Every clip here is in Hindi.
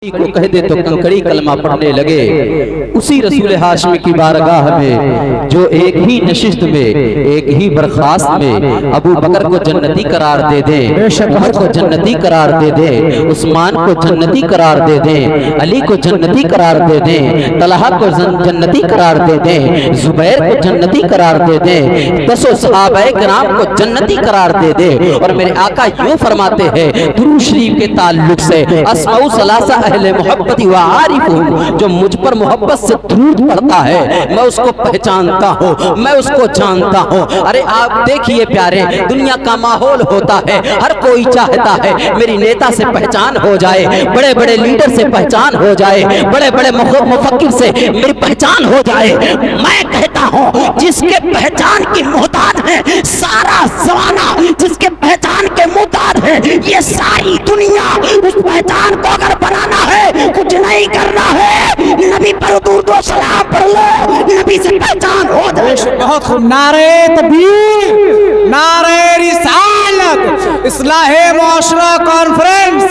को कह दे तो कंकड़ी कलमा पढ़ने लगे। उसी रसूल हाशमी की बारगाह में जो एक ही नशिस्त में एक ही बर्खास्त में अबू बकर को जन्नती करार दे दे, उमर को जन्नती करार दे दे, उस्मान को जन्नती करार दे दे, अली को जन्नती करार दे दे, तलहा को जन्नती करार दे दे, जुबैर को जन्नती करार दे दे, 10 सहाबाए किराम को जन्नती करार दे दे। और मेरे आका यूं फरमाते हैं दुरूद शरीफ के ताल्लुक से, अस्माउ सलासा अहले मोहब्बती व आरिफुहुम, जो मुझ पर मोहब्बत से दुरूद पढ़ता है मैं उसको पहचानता हूँ, मैं उसको जानता हूँ। अरे आप देखिए प्यारे, दुनिया का माहौल होता है, हर कोई चाहता है मेरी नेता से पहचान हो जाए, बड़े बड़े लीडर से पहचान हो जाए, बड़े बड़े मुफक्किर से मेरी पहचान हो जाए। मैं कहता हूँ जिसके पहचान की मोहताज है सारा जमाना, जिसके पहचान के मोहताज है ये सारी दुनिया, उस पहचान को अगर बनाना है कुछ नहीं करना है, नबी पर दुरूद व सलाम पढ़ लो, नबी से पहचान हो जाए। बहुत खूब। नारे तकबीर, नारे रिसालत, इस्लाहे मुआशरा कॉन्फ्रेंस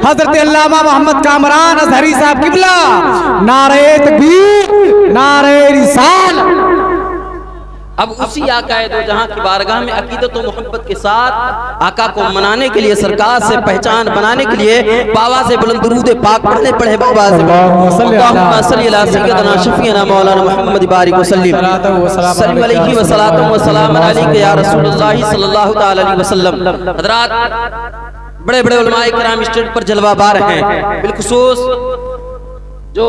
हजरत अल्लामा मोहम्मद कामरान अजहरी साहब किबला, नारे तकबीर, नारे रिसालत। अब उसी आका दो जहां की बारगाह में अकीदत और मोहब्बत के साथ आका को मनाने के लिए, सरकार से पहचान बनाने के लिए बाबा से बुलंद दुरूद पाक पढ़ने पड़े। बाबा से अल्लाहुम्मा सल्ली अला सय्यदना शफीना मौलाना मुहम्मद बारिक वसल्लम सल्लल्लाहु अलैहि वसल्लम व सलाम अलैका या रसूलुल्लाह सल्लल्लाहु तआला अलैहि वसल्लम। हज़रात बड़े बड़े उलमाए किराम स्टेज पर जलवाबार हैं, बिलखुसूस जो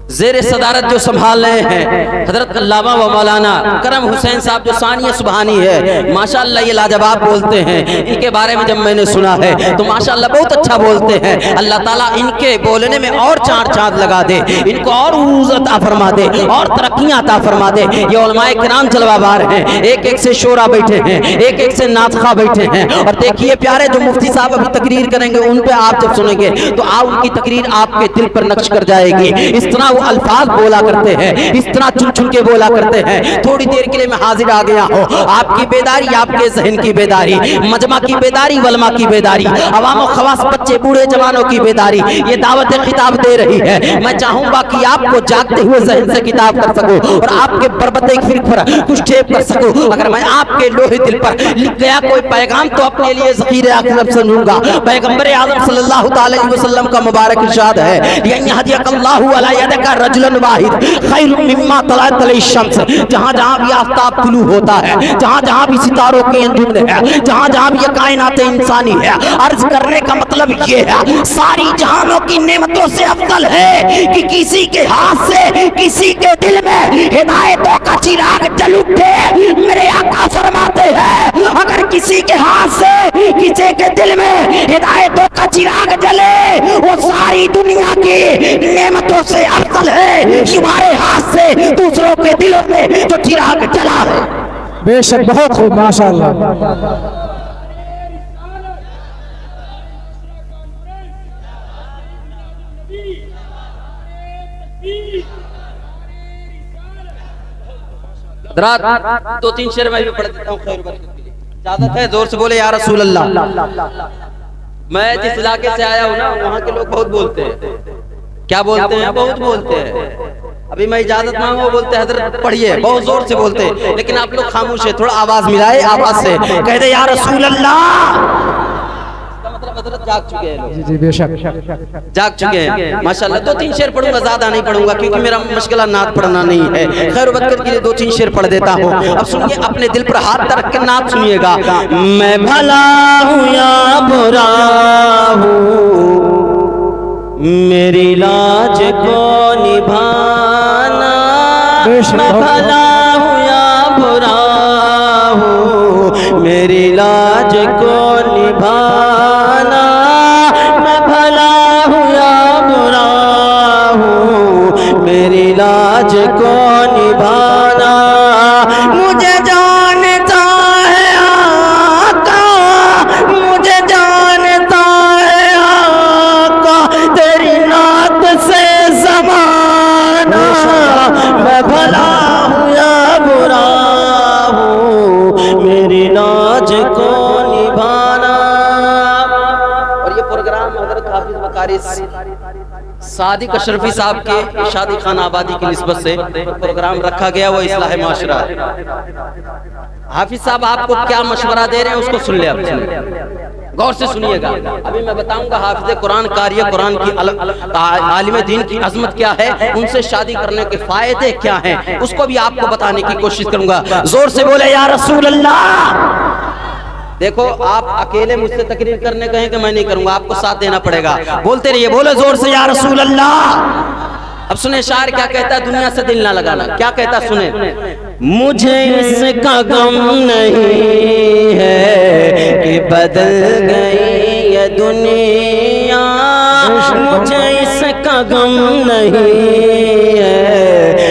ज़ेरे सदारत जो संभाल रहे हैं हजरत अल्लामा व मौलाना करम हुसैन साहब जो सानिया सुबहानी है, माशाअल्लाह ये लाजवाब बोलते हैं। इनके बारे में जब मैंने सुना है तो माशाअल्लाह बहुत अच्छा बोलते हैं। अल्लाह ताला इनके बोलने में और चार चांद लगा दे, इनको और उरूज़ अता फरमा दे और तरक्कियां अता फरमा दे। ये उलमाए किराम जलवाबार हैं, एक एक से शोरा बैठे हैं, एक एक से नातखा बैठे हैं। और देखिए प्यारे, जो मुफ्ती साहब अभी तकरीर करेंगे उन पे आप जब सुनेंगे तो आप उनकी तकरीर आपके दिल पर नक्श कर जाएगी। इस तरह अल्फाज बोला करते हैं, इस तरह चुन चुन के बोला करते हैं। थोड़ी देर के लिए मैं हाजिर आ गया हूँ, आपकी बेदारी, आपके जहन की बेदारी, मजमा की बेदारी, वलमा की बेदारी, अवाम और खवास, बच्चे बूढ़े जवानों की बेदारी, ये दावत खिताब दे रही है। मैं चाहूंगा कि आपको जागते हुए जहन से किताब कर सकूं और आपके बरबते फिर पर कुछ टेप कर सकूं। अगर मैं आपके लोहे दिल पर लिख गया कोई पैगाम तो अपने लिए ज़ख़ीरे आखिरत समझूंगा। पैगंबर आज़म सल्लल्लाहु अलैहि वसल्लम का मुबारक इरशाद है, यहदियकल्लाहु अला यदिका रजुलन वाहिद खैरुम मिम्मा तलअत अलैहिश्शम्स। जहां जहां भी आफताब तुलू होता है, जहां जहां भी सितारों की अंजुम है, जहां जहां भी ये कायनात इंसानी है, अर्ज करने का मतलब ये है सारी जहानों की नेमतों से अफजल है कि किसी के हाथ से किसी के दिल में हिदायतों का चिराग जल उठे। मेरे आका फरमाते हैं अगर किसी के हाथ से किसी के दिल में हिदायतों का चिराग जले वो सारी दुनिया की नेमतों से अफजल है तुम्हारे हाथ से दूसरों के दिलों में जो चिराग जला है। बेशक, बहुत खूब, माशाअल्लाह। रात 2-3 शेर मैं भी पढ़ देता हूँ खैर बरकत के लिए। इजाजत है? जोर से बोले या रसूल अल्लाह। मैं जिस इलाके से आया हूँ ना वहाँ के लोग बहुत बोलते हैं। क्या बोलते हैं? बहुत बोलते हैं। अभी मैं इजाजत मांगू बोलते हैं हजरत पढ़िए, बहुत जोर से बोलते हैं, लेकिन आप लोग खामोश है, थोड़ा आवाज मिलाए, आवाज से कह दे या रसूल अल्लाह। इसका मतलब हजरत जाग चुके हैं लोग। जी जी बेशक, जाग चुके हैं माशाल्लाह। 2-3 शेर पढ़ूंगा, ज्यादा नहीं पढ़ूंगा क्योंकि मेरा मुश्किल नात पढ़ना नहीं है। खैर बरकत के लिए 2-3 शेर पढ़ देता हूँ। अब सुनिए, अपने दिल पर हाथ रख के नात सुनिएगा। मैं भला हूँ या बुरा हूँ मेरी लाज को निभाना, मैं भला हूँ या बुरा हूँ मेरी लाज को निभाना, मैं भला हूँ या बुरा हूँ मेरी लाज को निभाना। मुझे जानता है आका, मुझे जानता है आका तेरी नात से ज़माना, मैं भला हूँ या बुरा हूँ मेरी लाज को निभाना। और ये प्रोग्राम हज़रत हाफिज़ मकारिस सादिक अशरफी साहब के शादी खान आबादी की निस्बत से प्रोग्राम रखा गया, वो इस्लाह माशरा। हाफिज साहब आपको क्या मशवरा दे रहे हैं उसको सुन ले, आप गौर से सुनिएगा। अभी मैं बताऊंगा हाफिज कुरान कारी कुरान की आलिम दीन की अजमत क्या है, उनसे शादी करने के फायदे क्या हैं, उसको भी आपको बताने की कोशिश करूंगा। जोर से बोले या रसूल अल्लाह। देखो आप अकेले मुझसे तकरीर करने कहें कि मैं नहीं करूंगा, आपको साथ देना पड़ेगा। बोलते रहिए, बोले जोर से या रसूल अल्लाह। अब सुने शायर क्या कहता है, दुनिया से दिल ना लगाना। क्या कहता सुने, मुझे इसका गम नहीं है कि बदल गई ये दुनिया, मुझे इसका गम नहीं है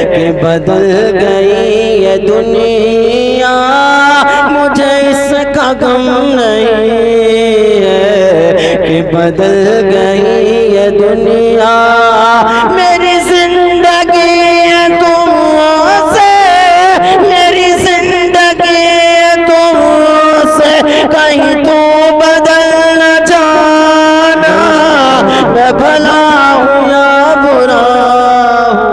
कि बदल गई ये दुनिया, मुझे इसका गम नहीं है कि बदल गई ये दुनिया। मेरी जिंदगी तुमसे, मेरी जिंदगी तुमसे कहीं तो बदल न जाना। मैं भला हूँ या बुरा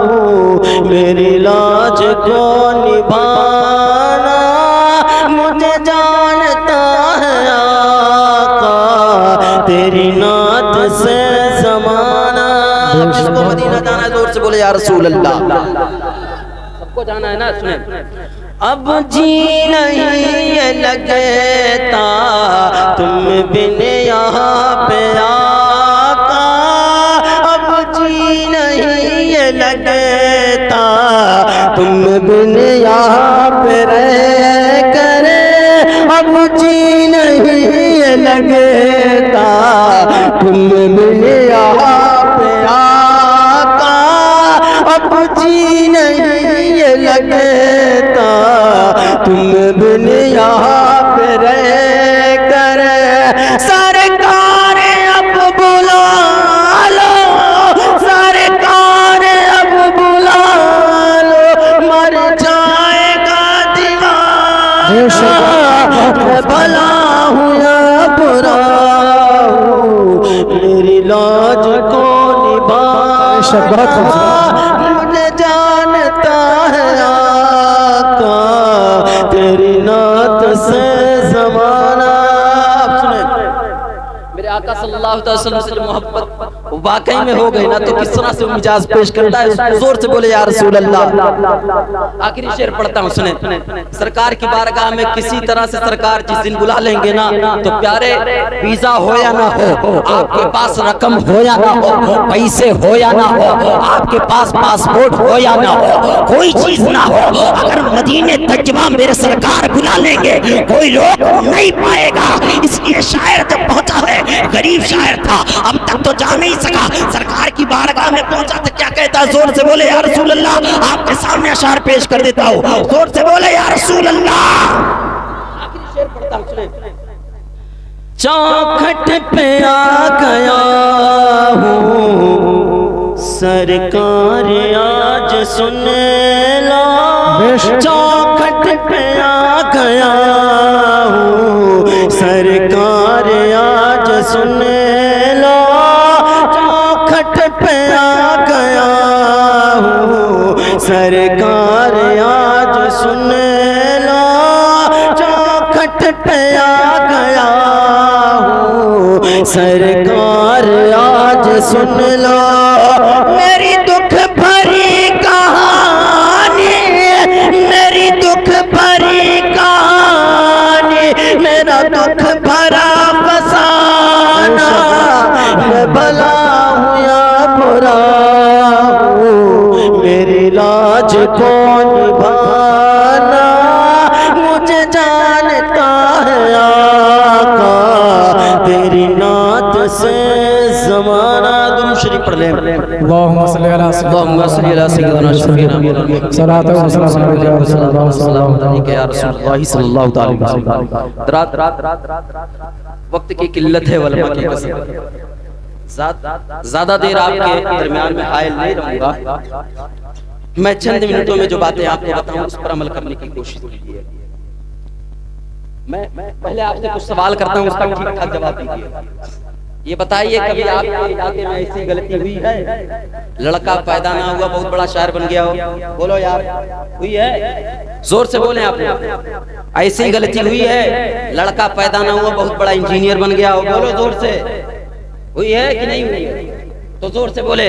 हूँ, मेरी लाज को निभाना मुझे जानता है आका, तेरी नात से ज़माना। जिसको मदीना जाना है जोर से बोले या रसूल अल्लाह। सबको जाना है ना, सुने। अब जी नहीं लगता तुम बिन यहाँ पे आका, अब जी नहीं लगता तुम बिन यहाँ पे रह करे, अब जी नहीं लगता तुम बिन यहाँ पे आका, अब जी नहीं लगता तुम बिन यहाँ पे रह करे। सरकार अब बुला लो, सरकार अब बुला लो, मर जाएगा दीवाना। मैं भला हूँ या बुरा हूँ, मेरी लाज को निभाना मुझे जानता है आका, तेरी नात से ज़माना। मेरे आका सल्लल्लाहु अलैहि वसल्लम से मोहब्बत वाकई में हो गई ना, तो किस तरह से मिजाज पेश करता है। जोर से बोले या रसूल अल्लाह। आखिरी शेर पढ़ता हूँ, सुने। सरकार की बारगाह में किसी तरह से सरकार जिस दिन बुला लेंगे ना, तो प्यारे वीजा हो या ना हो, आपके पास रकम हो या ना हो, पैसे हो या ना हो, आपके पास पासपोर्ट हो या ना हो, कोई चीज ना हो, अगर मदीने तजवा मेरे सरकार बुला लेंगे कोई रोक नहीं पाएगा। इसलिए शायर जब पहुंचा है, गरीब शायर था, अब तक तो जा नहीं सका, सरकार की बारगाह में पहुंचा तो क्या कहता है, जोर से बोले या रसूल अल्लाह। आपके सामने अशार पेश कर देता हूँ, जोर से बोले या रसूल अल्लाह। आखिरी शेर पढ़ता हूँ, सुने। चौखट पे आ गया हूँ सरकार आज सुन लो, चौखट पे आ गया हूँ सरकार आज सुन लो, चौखट पे आ गया हूँ सरकार आज सुन लो, चौखट पे आ गया हूँ सरकार आज सुन लो। मेरी दुख भरी कहानी, मेरी दुख भरी कहानी, मेरा दुख भरा फसाना, मैं भला हूँ या बुरा हूँ, मेरी लाज को निभाना मुझे जानता है आका, तेरी नात से ज़माना। दुरूद शरीफ पढ़ लें। अल्लाहुम्मा सल्ली अला सय्यिदना शफीना सलातो व सलाम अलैका या रसूलुल्लाह सल्लल्लाहु अलैहि वसल्लम। रात वक्त की किल्लत है, वलमा की कसरत। ज्यादा देर आपके दरमियान में हायल नहीं रहूंगा। मैं चंद मिनटों में जो बातें आपको बताऊं उस पर अमल करने की कोशिश कीजिए। मैं पहले आपसे कुछ सवाल करता हूं, उसका ठीक ठाक जवाब दीजिए। ये बताइए कभी आपके इलाके में ऐसी गलती हुई है? लड़का पैदा ना हुआ बहुत बड़ा शायर बन गया हो? बोलो यार, हुई है? जोर से बोले आप। ऐसी गलती हुई है? लड़का पैदा ना हुआ बहुत बड़ा इंजीनियर बन गया हो? बोलो जोर से, हुई है कि नहीं हुई? तो जोर से बोले।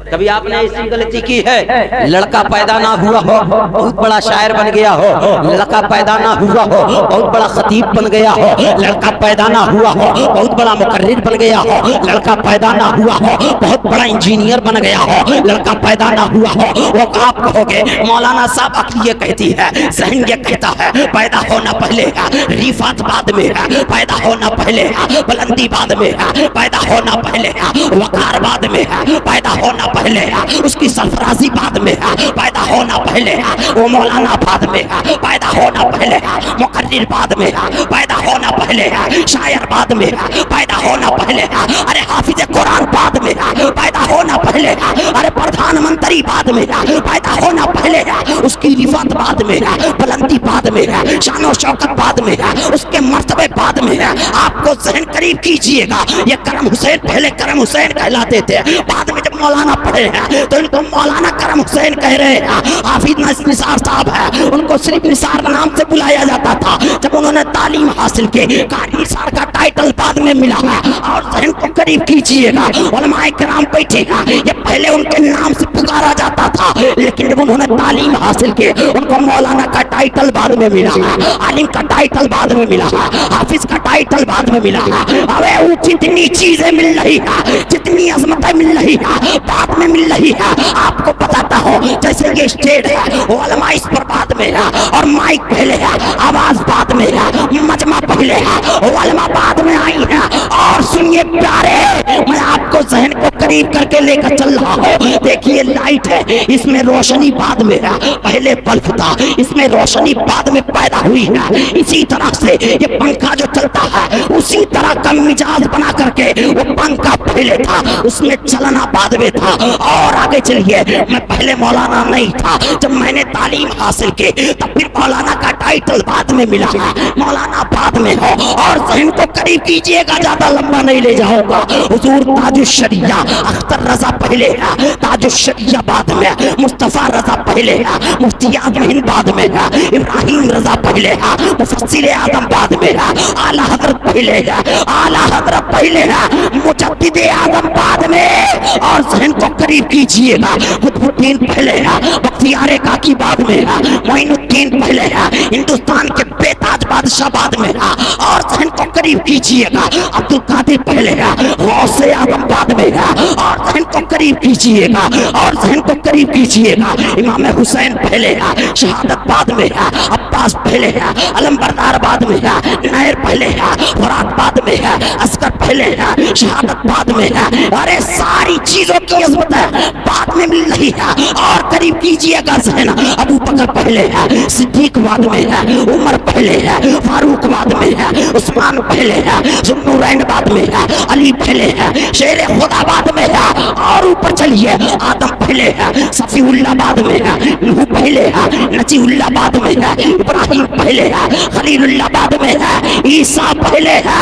कभी आपने ऐसी गलती की है? लड़का पैदा ना हुआ हो बहुत बड़ा शायर बन गया हो, लड़का पैदा ना हुआ हो बहुत बड़ा खतीब बन गया हो, लड़का पैदा ना हुआ हो बहुत बड़ा मुकर्रिर बन गया हो, लड़का पैदा ना हुआ हो बहुत बड़ा इंजीनियर बन गया हो, लड़का पैदा ना हुआ हो, वो आप कहोगे मौलाना साहब अक्ल ये कहती है, ज़हन ये कहता है, पैदा होना पहले है, रिफात बाद में है, पैदा होना पहले है, बुलंदी बाद में है, पैदा होना पहले है, वकार बाद में है, पैदा होना पहले है, उसकी सरफराजी बाद में है, पैदा होना पहले है, वो मौलाना बाद में है, पैदा होना पहले है, मुकर्रिर बाद में है, पैदा होना पहले है, शायर बाद में है, पैदा होना पहले है, अरे हाफिज कुरान बाद में है, पैदा होना पहले है, अरे प्रधानमंत्री बाद में है, पैदा होना पहले है, उसकी रिफत बाद में है, बुलंदी बाद में है, शानो शौकत बाद में है, उसके मर्तबे बाद में है। आपको ज़हन करीब कीजिएगा, ये करम हुसैन पहले करम हुसैन कहलाते थे, बाद में जब मौलाना पढ़े हैं तो इनको मौलाना करम हुसैन कह रहे हैं। हाफिज निसार साहब है, उनको सिर्फ निसार नाम से बुलाया जाता था। जब उन्होंने तालीम हासिल की, कारी निसार का टाइटल बाद में मिला है। और ज़हन को करीब कीजिएगा, उलमाए किराम बैठे हैं, ये पहले उनके नाम से पुकारा जाता था, लेकिन जब उन्होंने तालीम हासिल की उनको मौलाना का टाइटल बाद में मिला है, आलिम का टाइटल बाद में मिला है, हाफिज का टाइटल बाद में मिला है। अबे वो जितनी चीजें मिल रही है, जितनी अजमतें मिल रही है, बाद में मिल रही है। आपको बताता हूँ, जैसे ये स्टेज है, वो उलमा इस पर बाद में है, और माइक पहले है, आवाज बाद में है, मजमा पहले है, वो उलमा बाद में आई है। और सुनिए प्यारे, मैं आपको ज़हन को करीब करके लेकर चल रहा हूँ। देखिए लाइट है, इसमें रोशनी बाद में है, पहले बल्ब था, इसमें रोशनी बाद में पैदा हुई है। इसी तरह से ये पंखा जो चलता है, उसी तरह का मिजाज बना करके वो पंखा पहले था, उसमें चलना बाद में था। और आगे चलिए, मैं पहले मौलाना नहीं था, जब मैंने तालीम हासिल की तब फिर मौलाना का टाइटल बाद में मिला है, मौलाना बाद में हो। और ज़हन को करीब कीजिएगा, ज्यादा लंबा नहीं ले जाऊंगा। हुजूर ताजुश्शरिया अख्तर रजा पहले है, ताजुश्शरिया बाद में, मुस्तफा रजा पहले है, मुफ्ती आज़म हिंद बाद में है, इब्राहिम रजा पहले है, मुफस्सिर आज़म बाद में है, आला हज़रत पहले है, आला हज़रत पहले है, मुजद्दिद आज़म बाद में। और ज़हन को करीब कीजिएगा, कुतुबुद्दीन पहले है, बख्तियार काकी बाद में है, मोइनुद्दीन पहले है, हिंदुस्तान के बेताज बादशाह बाद में है। और ज़हन को करीब कीजिएगा, अब्दुल कादिर पहले है, गौसे आज़म बाद में है। और ज़हन को करीब कीजिएगा, और ज़हन को करीब कीजिएगा, इमाम हुसैन पहले है, शहादत बाद में है, अब्बास पहले है, अलमबरदार बाद में है, नायर पहले है, फरात बाद में है, अस्कर पहले है, शहादत बाद में है। अरे सारी चीजों की अज़मत है बाद में मिल रही है। और करीब कीजिएगा ज़हन, अबू बकर पहले है, सिद्दीक बाद में है, उमर पहले है, फारूक बाद में है, उस्मान पहले है, ज़ुन्नूरैन बाद में है, अली पहले है, शेर खुदा बाद में है। और ऊपर चलिए, आदम पहले है, सफीउल्लाह बाद में है, नूह पहले है, नजीउल्लाह बाद में है, इब्राहिम पहले है, खलीलुल्लाह बाद में है, ईसा पहले है,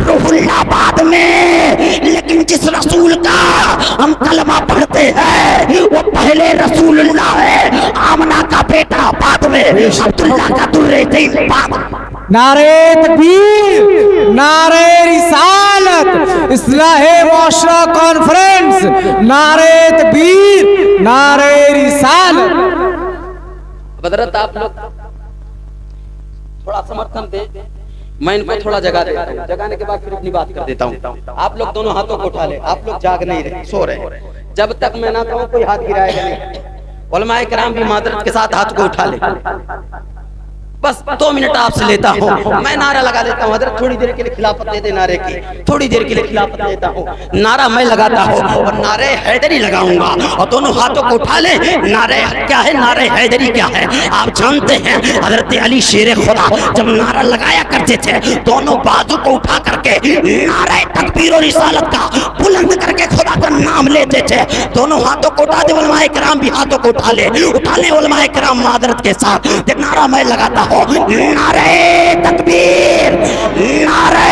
रूहुल्लाह बाद में। लेकिन जिस रसूल का हम कलमा पढ़ते हैं वो पहले रसूलुल्लाह है, आमना का बेटा बाद में, अब्दुल्लाह का दुर्रैतीन बाद में। नारे तकबीर, नारे रिसालत, इस्लाहे मुआशरा कॉन्फ्रेंस, नारे तकबीर, नारे रिसालत। बदरत आप लोग थोड़ा समर्थन दे, मैं इनको थोड़ा जगह देता हूँ, जगाने के बाद फिर अपनी बात कर देता हूँ। आप लोग दोनों हाथों को उठा ले, आप लोग जाग नहीं रहे, सो रहे। जब तक मैं ना कहूँ कोई हाथ गिराएगा नहीं। उलमाए किराम भी मादरत के साथ हाथ को उठा ले। बस 2 मिनट आपसे लेता हूँ, मैं नारा लगा देता हूँ। हज़रत थोड़ी देर के लिए खिलाफत दे दे नारे की, थोड़ी देर के लिए खिलाफत देता हूँ। नारा मैं लगाता हूँ और नारे हैदरी लगाऊंगा। और दोनों हाथों को उठा ले। नारे क्या है, नारे हैदरी क्या है आप जानते हैं। हज़रत अली शेर खुदा जब नारा लगाया करते थे, दोनों बाजू को उठा करके नारे तकबीर और रिसालत का बुलंद करके खुदा का नाम लेते थे। दोनों हाथों को उठा दे, उलमाए किराम भी हाथों को उठा ले, उठा ले उलमाए किराम मादरत के साथ। जब नारा मैं लगाता हो। नारे तकबीर, नारे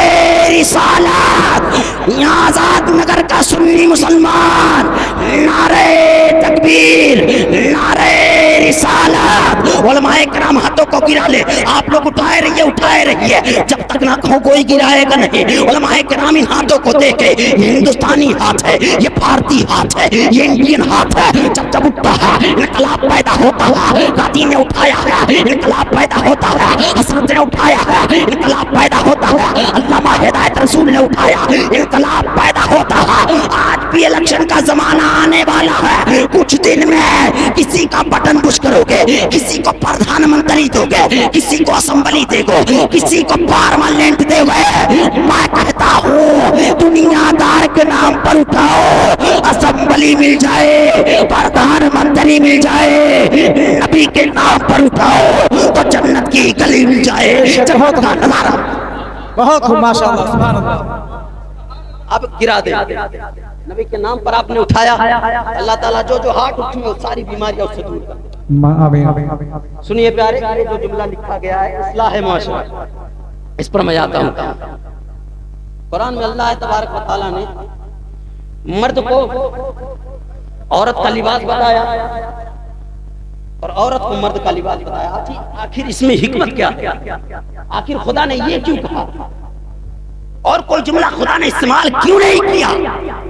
रिसालत। यहाँ आजाद नगर का सुन्नी मुसलमान, नारे तकबीर, नारे रिसालत। उलमाए किराम हाथों को गिरा ले, आप लोग उठाए रहिए, जब तक ना कहूँ कोई गिराएगा नहीं। उलमाए किराम इन हाथों को देखे, ये हिंदुस्तानी हाथ है, ये भारतीय हाथ है, ये इंडियन हाथ है। जब जब उठता है इनकलाब पैदा होता है। गांधी ने उठाया है, इनकलाब पैदा होता है। हजरत ने उठाया है, इनकलाब पैदा होता है। अल्लामा हिदायत रसूल ने उठाया, इनकलाब पैदा होता है। आज भी इलेक्शन का जमाना आने वाला है। कुछ दिन में किसी का बटन पुश करोगे, किसी को प्रधानमंत्री दोगे, किसी को असेंबली दोगे, किसी को पार्लियामेंट दोगे। मैं कहता हूँ दुनियादार के नाम पर उठाओ, असेंबली मिल जाए, प्रधानमंत्री मिल जाए, नबी के नाम पर उठाओ तो जन्नत की गली मिल जाए। जन्नत का नजारा बहुत खूब, माशाअल्लाह, सुभान अल्लाह। अब गिरा दे, नबी के नाम पर आपने उठाया, अल्लाह ताला जो जो हाथ उठी है सारी बीमारियां उससे दूर कर दे। सुनिए प्यारे, जो जुमला लिखा गया है इस्लाह माशरा, इस पर मैं आता हूँ। कुरान में अल्लाह तबारक व तआला ने मर्द को औरत का लिबास बताया और औरत को मर्द का लिबास बताया। आखिर इसमें हिकमत क्या है? आखिर खुदा ने ये क्यों कहा और कोई जुमला खुदा ने इस्तेमाल क्यों नहीं किया?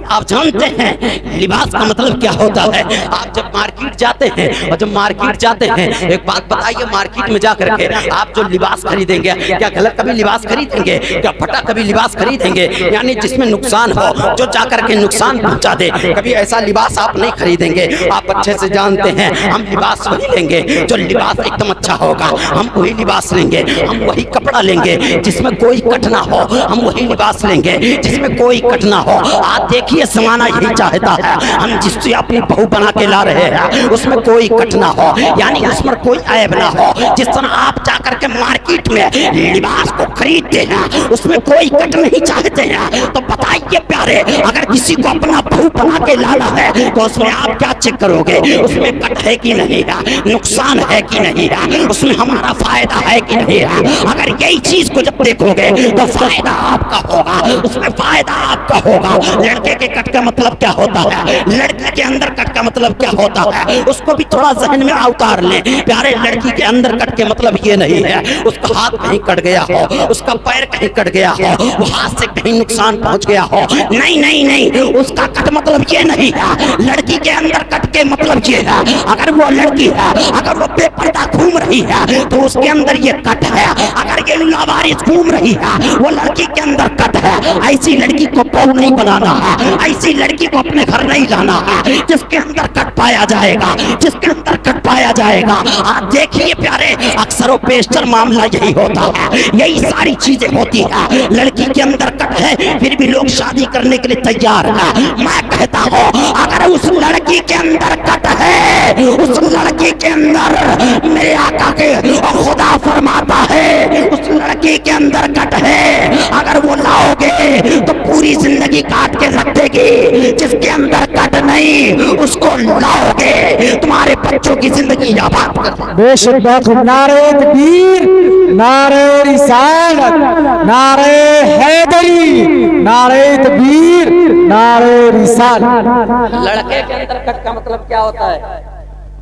आप जानते हैं लिबास का मतलब क्या होता है। आप जब मार्केट जाते हैं और जब मार्केट जाते हैं, एक बात बताइए, मार्केट में जाकर के आप जो लिबास खरीदेंगे, क्या गलत कभी लिबास खरीदेंगे? क्या फटा कभी लिबास खरीदेंगे? यानी जिसमें नुकसान हो, जो जाकर के नुकसान पहुंचा दे, कभी ऐसा लिबास आप नहीं खरीदेंगे। आप अच्छे से जानते हैं हम लिबास वही लेंगे जो लिबास एकदम अच्छा होगा, हम वही लिबास लेंगे, हम वही कपड़ा लेंगे जिसमें कोई कट ना हो, हम वही लिबास लेंगे जिसमें कोई कट ना हो। आज देखिए जमाना यही चाहता है, हम जिससे अपनी बहू बना के ला रहे हैं उसमें कोई कट ना हो, यानी उसमें कोई ऐब ना हो। जिस तरह आप जाकर के मार्केट में लिबास को खरीदते हैं उसमें कोई कट नहीं चाहते हैं। तो बताइए प्यारे, अगर किसी को अपना बहू बना के लाना है तो उसमें आप क्या चेक करोगे? उसमें कट है कि नहीं है, नुकसान है कि नहीं है, उसमें हमारा फायदा है कि नहीं है। अगर यही चीज को जब देखोगे तो फायदा आपका होगा, उसमें फायदा आपका होगा। लड़के के कट का मतलब क्या होता है, लड़की के अंदर कट का मतलब क्या होता है, उसको भी थोड़ा जहन में उतार लें प्यारे। लड़की के अंदर कट के मतलब ये नहीं है उसका हाथ कहीं कट गया हो, उसका पैर कहीं कट गया हो, वो हाथ से कहीं नुकसान पहुंच गया हो। नहीं नहीं नहीं, उसका कट मतलब ये नहीं है। लड़की के अंदर कट के मतलब ये है, अगर वो लड़की है, अगर वो बेपर्दा घूम रही है तो उसके अंदर ये कट है। अगर ये लावारिस घूम रही है वो लड़की के अंदर कट है। ऐसी लड़की को बहू नहीं बनाना है, ऐसी लड़की को अपने घर नहीं लाना है जिसके अंदर कट पाया जाएगा, जिसके अंदर कट पाया जाएगा। आप देखिए प्यारे, अक्सर पेशतर मामला यही होता है, यही सारी चीजें होती है। लड़की के अंदर कट है फिर भी लोग शादी करने के लिए तैयार है। मैं कहता हूँ अगर उस लड़की के अंदर कट है, उस लड़की के अंदर मेरे आका के खुदा फरमाता है उस लड़की के अंदर कट है, अगर वो लाओगे तो पूरी जिंदगी काट के रख देगी। जिसके अंदर कट नहीं उसको लाओगे तुम्हारे बच्चों की जिंदगी आबाद कर। बेशक बात। नारे तकबीर, नारे रिसालत, नारे हैदरी, नारे तकबीर, नारे रिसालत। लड़के के अंदर कट का मतलब क्या होता है?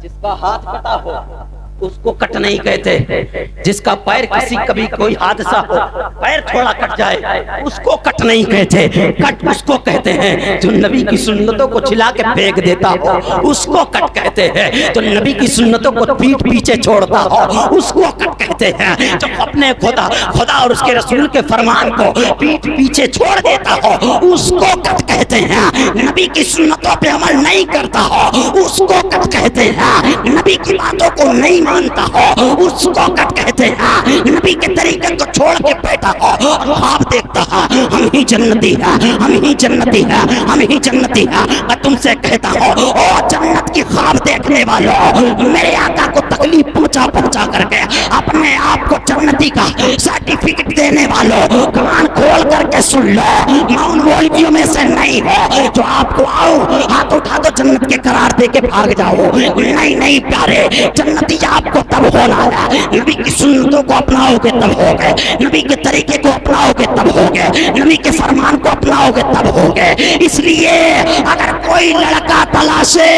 जिसका हाथ कटा हो उसको कट नहीं कहते, जिसका पैर किसी कभी कोई हादसा हो पैर थोड़ा कट जाए उसको कट नहीं कहते। कट उसको कहते हैं जो नबी की सुन्नतों को छिला के फेंक देता हो, उसको कट कहते हैं। जो नबी की सुन्नतों को पीठ पीछे छोड़ता हो उसको कट कहते हैं। जो अपने खुदा और उसके रसूल के फरमान को पीठ पीछे छोड़ देता हो उसको कट कहते हैं। नबी की सुन्नतों पे अमल नहीं करता हो उसको कट कहते हैं। नबी की बातों को नहीं मानता हो उसको कट कहते हैं। नबी के तरीके को छोड़ के बैठा हो और ख्वाब देखता है हम ही जन्नती है, हम ही जन्नती है, हम ही जन्नती है। मैं तुमसे कहता हूँ ओ जन्नत की ख्वाब देखने वालों, मेरे आका को तकलीफ पहुंचा करके अपने आप को जन्नती का सर्टिफिकेट देने वालों कान खोल करके सुन लो, मैं उन मौलवियों में से नहीं हूँ जो आपको आओ हाथ उठा दो जन्नत के करार दे के भाग जाओ। नहीं नहीं प्यारे, जन्नती आपको तब होना है, नबी की सुन्नतों को अपनाओगे तब होगे, नबी के तरीके को अपनाओगे तब होगे, नबी के फरमान को अपनाओगे तब होगे। इसलिए अगर कोई लड़का तलाशे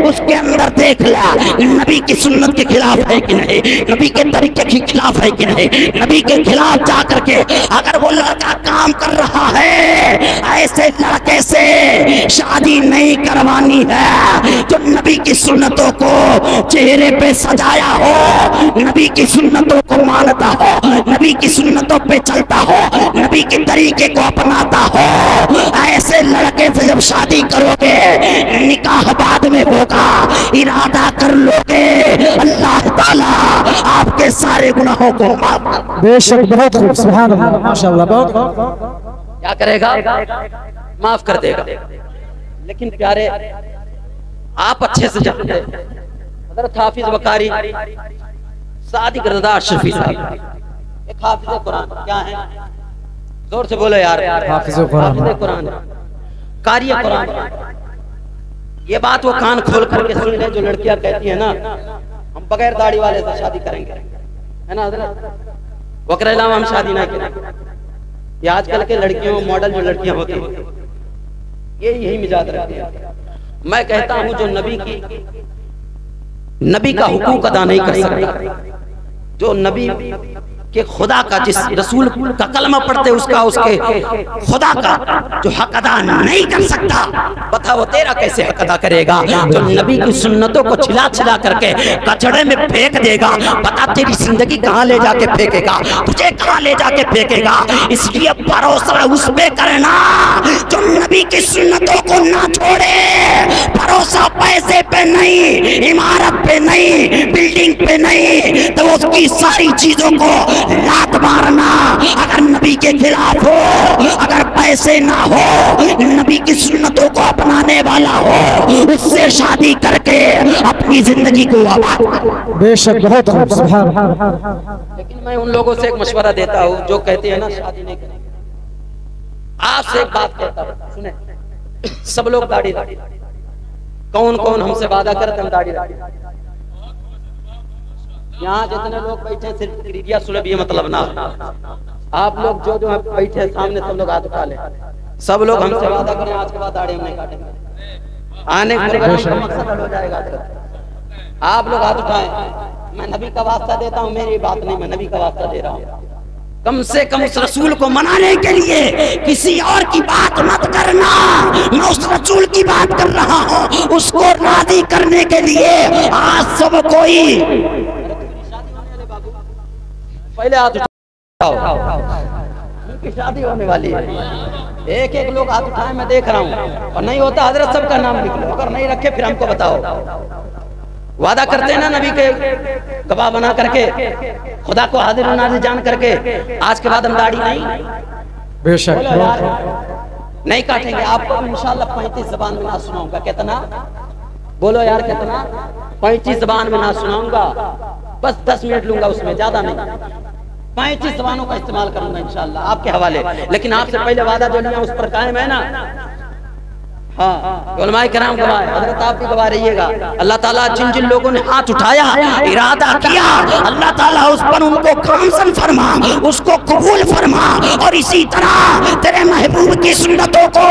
उसके अंदर देख ला नबी की सुन्नत के खिलाफ है कि नहीं, नबी के तरीके के खिलाफ है कि नहीं। नबी के खिलाफ जा करके अगर वो लड़का काम कर रहा है, ऐसे लड़के से शादी नहीं करवानी है जो नबी की सुन्नतों को चेहरे पे सजाया हो, नबी की सुन्नतों को मानता हो, नबी की सुन्नतों पे चलता हो, नबी के तरीके को अपनाता हो। ऐसे लड़के से जब शादी करोगे निकाह बाद में होगा, इरादा कर लोगे अल्लाह ताला आपके सारे गुनाहों को माफ कर। बेशक बहुत खूब, सुभान अल्लाह, माशाअल्लाह, बहुत क्या करेगा? माफ कर देगा। लेकिन प्यारे आप अच्छे से जानते हैं हज़रत हाफिज वकारी सादिक रज़ा अशरफी साहब एक हाफिज कुरान क्या है? जोर से बोलो यार। हाफिज कुरान, कारी कुरान। ये बात वो कान खोल करके सुन ले जो लड़कियां कहती है ना हम बगैर दाढ़ी वाले से शादी करेंगे, है ना हज़रत, वकरे अलावा हम शादी ना करेंगे। ये आजकल के लड़कियों मॉडल जो लड़कियां होती हैं ये यही मिजाज रखती है। मैं कहता हूं जो नबी का हुकूक अदा नहीं कर सकता, जो नबी के खुदा का जिस रसूल का कलमा पढ़ते उसका उसके खुदा का जो हक अदा नहीं कर सकता, बता वो तेरा कैसे हक अदा करेगा? जो नबी की सुन्नतों को छिला छिला करके कचड़े में फेंक देगा, बता तेरी जिंदगी कहाँ ले जाके फेंकेगा, तुझे कहाँ ले जाके फेंकेगा? इसलिए भरोसा उस पे करना जो नबी की सुन्नतों को ना छोड़े। भरोसा पैसे पे नहीं, इमारत पे नहीं, बिल्डिंग पे नहीं, तो उसकी सारी चीजों को लात मारना। अगर नबी के खिलाफ हो, अगर पैसे ना हो, नबी की सुन्नतों को अपनाने वाला हो, उससे शादी करके अपनी जिंदगी को आबाद करो। बेशक बहुत खूब, सुभान। लेकिन मैं उन लोगों से एक मशवरा देता हूँ जो कहते हैं ना शादी नहीं करेंगे, आपसे एक बात कहता हूँ सुने, सब लोग दाढ़ी रखते, कौन कौन हमसे वादा करते हम दाढ़ी रखते? यहाँ जितने लोग बैठे सिर्फ क्रिया सुलभ ये मतलब ना, आप लोग जो जो बैठे सामने सब लोग हाथ उठा ले, सब लोग हमसे वादा करें आज के बाद दाढ़ी हम नहीं काटेंगे, आने का मकसद हो जाएगा। आप लोग हाथ उठाएं, मैं नबी का वास्ता देता हूँ, मेरी बात नहीं, मैं नबी का वास्ता दे रहा हूँ। कम से कम उस रसूल को मनाने के लिए किसी और की बात मत करना, मैं उस रसूल की बात कर रहा हूँ, उसको राजी करने के लिए आज सब कोई पहले हाथ उठाओ, उनकी शादी होने वाली है, एक एक लोग हाथ उठाए मैं देख रहा हूँ, और नहीं होता हजरत सबका नाम लिख लो, अगर नहीं रखे फिर हमको बताओ। वादा करते हैं ना नबी के गवाह बना करके, खुदा को हाजिर नाज़िर जान करके, आज के बाद हम दाढ़ी नहीं, बेशक नहीं काटेंगे। आपको इंशाल्लाह 35 ज़बान में ना सुनाऊंगा। कितना बोलो यार, कितना? 35 ज़बान में ना सुनाऊंगा, बस 10 मिनट लूंगा उसमें, ज्यादा नहीं, 35 ज़बानों का इस्तेमाल करूंगा इंशाल्लाह आपके हवाले। लेकिन आपसे पहले वादा जो लिया उस पर कायम है ना? हाँ, उलमाए किराम गवाह, हजरत आप भी गवाह रहिएगा। अल्लाह ताला जिन जिन लोगों ने हाथ उठाया, इरादा किया, अल्लाह ताला उस पर उनको कामसन फरमा, उसको कबूल फरमा, और इसी तरह तेरे महबूब की सुन्नतों को